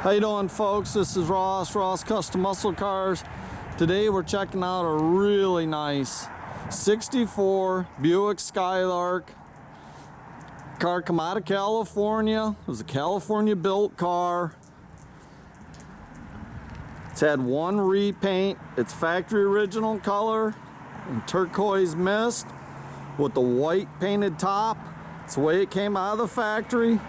How you doing, folks? This is Ross Custom Muscle Cars. Today we're checking out a really nice 64 Buick Skylark. Car come out of California. It was a California built car. It's had one repaint. It's factory original color in turquoise mist with the white painted top. It's the way it came out of the factory.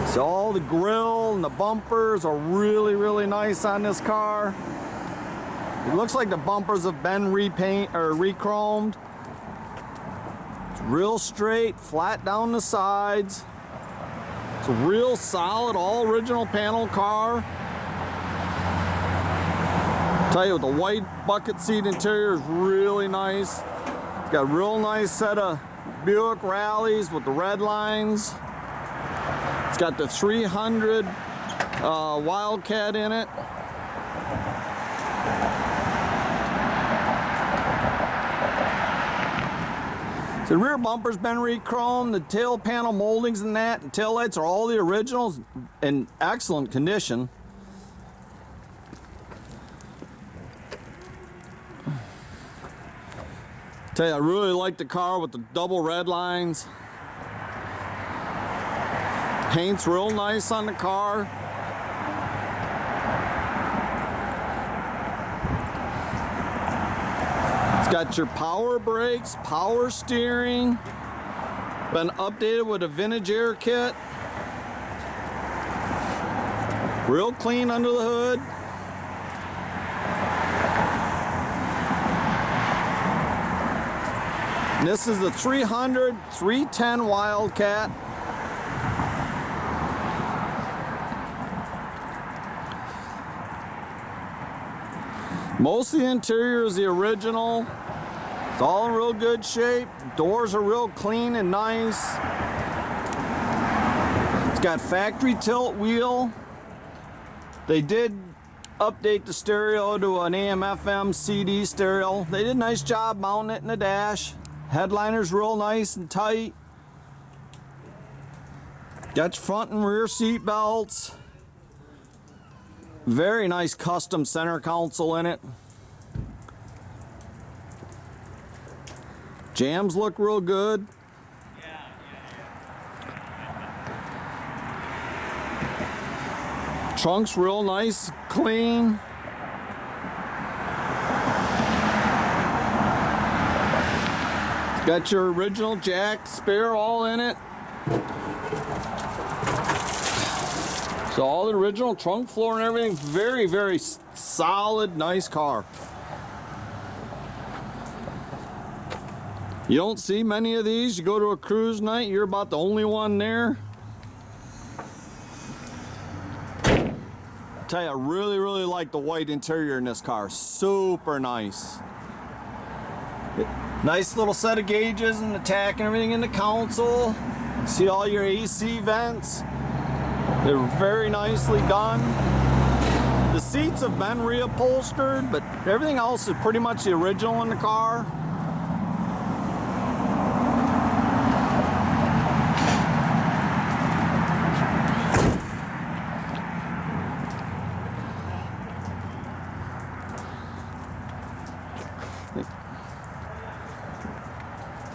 So all the grill and the bumpers are really nice on this car. It looks like the bumpers have been repaint or re-chromed. It's real straight, flat down the sides. It's a real solid, all original panel car. Tell you, the white bucket seat interior is really nice. It's got a real nice set of Buick rallies with the red lines. It's got the 300 Wildcat in it. The rear bumper's been re-chromed. The tail panel moldings and that, and tail lights are all the originals in excellent condition. Tell you, I really like the car with the double red lines. Paint's real nice on the car. It's got your power brakes, power steering. Been updated with a vintage air kit. Real clean under the hood. And this is the 300 310 Wildcat. Most of the interior is the original. It's all in real good shape. Doors are real clean and nice. It's got factory tilt wheel. They did update the stereo to an AM/FM CD stereo. They did a nice job mounting it in the dash. Headliner's real nice and tight. Got your front and rear seat belts. Very nice custom center console in it. Jams look real good. Trunk's real nice, clean. Got your original jack spare all in it. So all the original trunk floor and everything, very solid, nice car. You don't see many of these. You go to a cruise night, you're about the only one there. I tell you, I really like the white interior in this car. Super nice. Nice little set of gauges and the tach and everything in the console. See all your AC vents. They're very nicely done. The seats have been reupholstered, but everything else is pretty much the original in the car.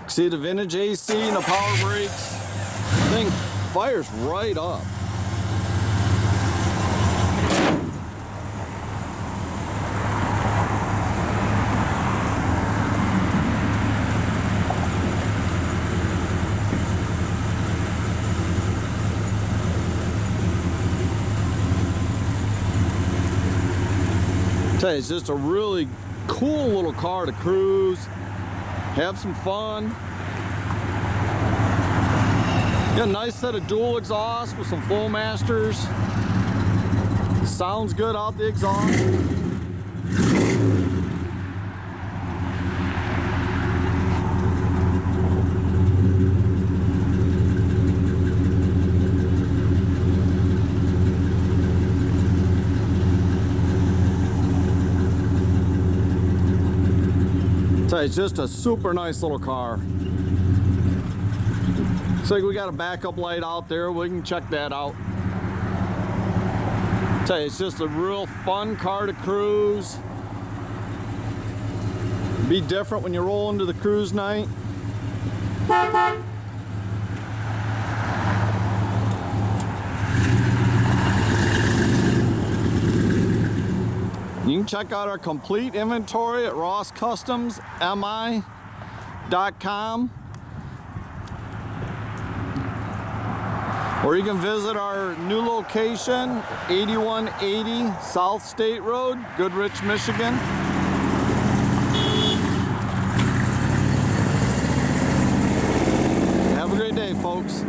See the vintage AC and the power brakes. The thing fires right up. It's just a really cool little car to cruise, have some fun. Got a nice set of dual exhausts with some Flowmasters. Sounds good out the exhaust. It's just a super nice little car. Looks like we got a backup light out there. We can check that out. Tell you, it's just a real fun car to cruise. Be different when you roll into the cruise night. You can check out our complete inventory at rosscustomsmi.com, or you can visit our new location, 8180 South State Road, Goodrich, Michigan. Have a great day, folks.